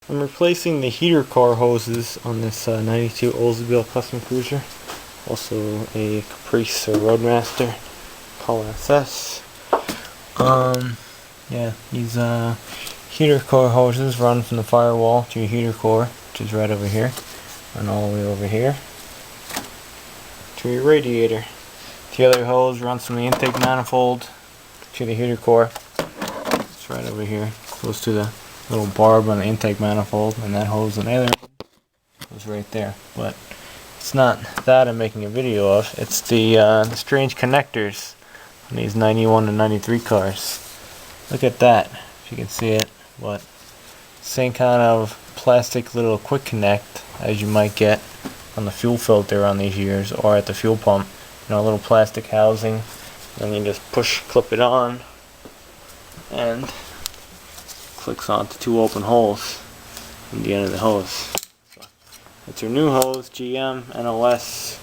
I'm replacing the heater core hoses on this 92 Oldsmobile Custom Cruiser. Also a Caprice or Roadmaster Color SS. Yeah, these heater core hoses run from the firewall to your heater core, which is right over here, and all the way over here to your radiator. The other hose runs from the intake manifold to the heater core. It's right over here, close to the little barb on the intake manifold, and that hose on the other goes right there. But it's not that I'm making a video of, it's the strange connectors on these 91 and 93 cars. Look at that, if you can see it. But same kind of plastic little quick connect as you might get on the fuel filter on these years, or at the fuel pump. You know, a little plastic housing, and you just clip it on, and clicks onto two open holes in the end of the hose. So it's your new hose, GM NOS,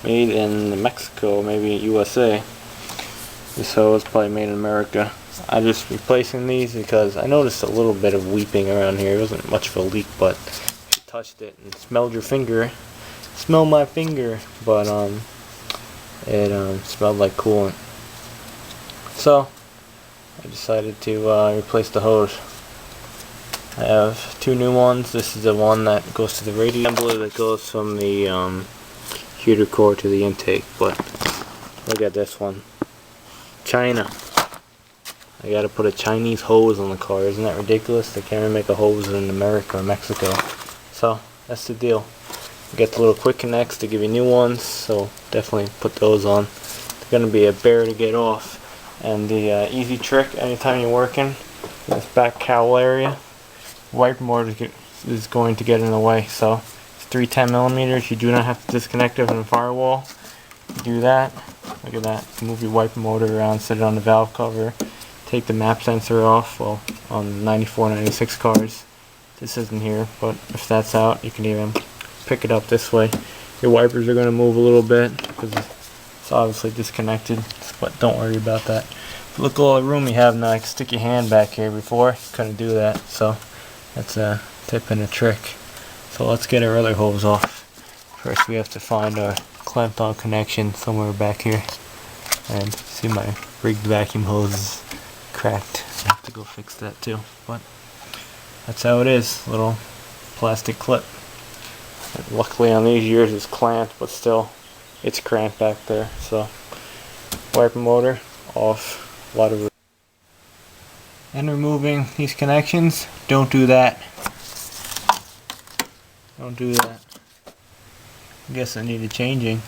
made in Mexico, maybe USA. This hose probably made in America. I'm just replacing these because I noticed a little bit of weeping around here. It wasn't much of a leak, but if you touched it and smelled your finger, smell my finger, but it smelled like coolant. So I decided to replace the hose. I have two new ones. This is the one that goes to the radiator, that goes from the heater core to the intake. But look at this one, China. I gotta put a Chinese hose on the car. Isn't that ridiculous? They can't even make a hose in America or Mexico. So that's the deal. You get the little quick connects to give you new ones, so definitely put those on. They're gonna be a bear to get off. And the easy trick, anytime you're working in this back cowl area, wiper motor is going to get in the way. So it's 310mm. You do not have to disconnect it from the firewall. You do that. Look at that. Move your wiper motor around, set it on the valve cover, take the map sensor off. Well, on 94, 96 cars, this isn't here, but if that's out, you can even pick it up this way. Your wipers are going to move a little bit because it's obviously disconnected, but don't worry about that. Look at all the room you have now. You can stick your hand back here. Before, you couldn't do that, so that's a tip and a trick. So let's get our other hose off. First we have to find our clamped on connection somewhere back here. And see, my rigged vacuum hose is cracked. I have to go fix that too. But that's how it is. Little plastic clip. And luckily on these years it's clamped, but still it's cramped back there. So wiper motor off. A lot of and removing these connections. Don't do that. Don't do that. I guess I needed changing.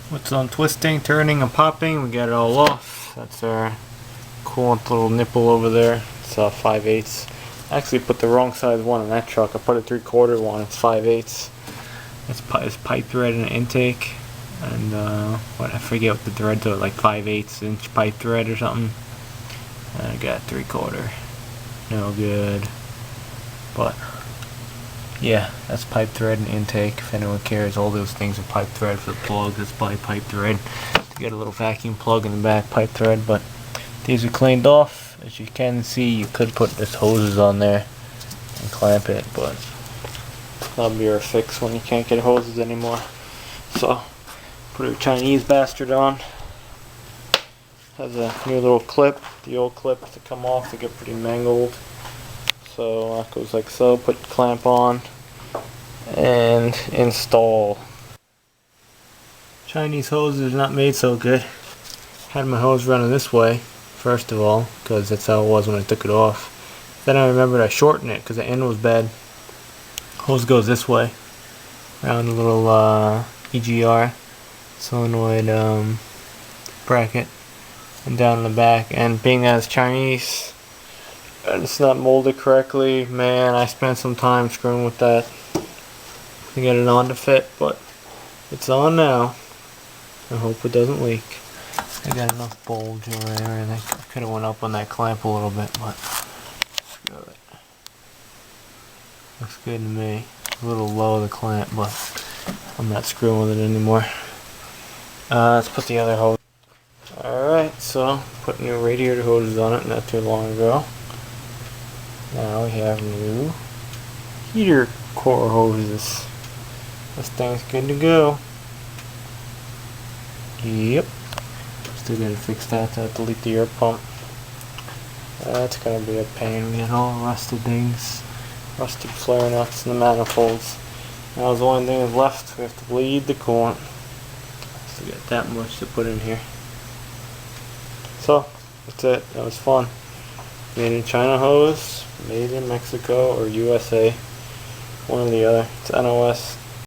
What's on twisting, turning, and popping? We got it all off. That's our coolant little nipple over there. It's 5/8. I actually put the wrong size one on that truck. I put a 3/4 one. It's 5/8. It's pipe thread in the intake. And I forget what the threads are, like 5/8 inch pipe thread or something. And I got 3/4. No good. But yeah, that's pipe thread and intake. If anyone cares, all those things are pipe thread. For the plug, that's probably pipe thread. You get a little vacuum plug in the back, pipe thread. But these are cleaned off. As you can see, you could put this hoses on there and clamp it, but that'll be your fix when you can't get hoses anymore. So put a Chinese bastard on. Has a new little clip. The old clip to come off, they get pretty mangled. So that goes like so. Put the clamp on and install. Chinese hose is not made so good. Had my hose running this way first of all, because that's how it was when I took it off. Then I remembered I shortened it because the end was bad. Hose goes this way around the little EGR solenoid bracket and down in the back. And being that it's Chinese and it's not molded correctly, man, I spent some time screwing with that to get it on to fit, but it's on now. I hope it doesn't leak. I got enough bulge over there. I think I could have went up on that clamp a little bit, but screw it. Looks good to me. A little low the clamp, but I'm not screwing with it anymore. Let's put the other hose. Alright, so put new radiator hoses on it not too long ago. Now we have new heater core hoses. This thing's good to go. Yep. Still gotta fix that to delete the air pump. That's gonna be a pain. We got all rusted things, rusted flare nuts in the manifolds. Now the only thing is left. We have to bleed the coolant. Still got that much to put in here. So that's it. That was fun. Made in China hose, made in Mexico or USA. One or the other. It's NOS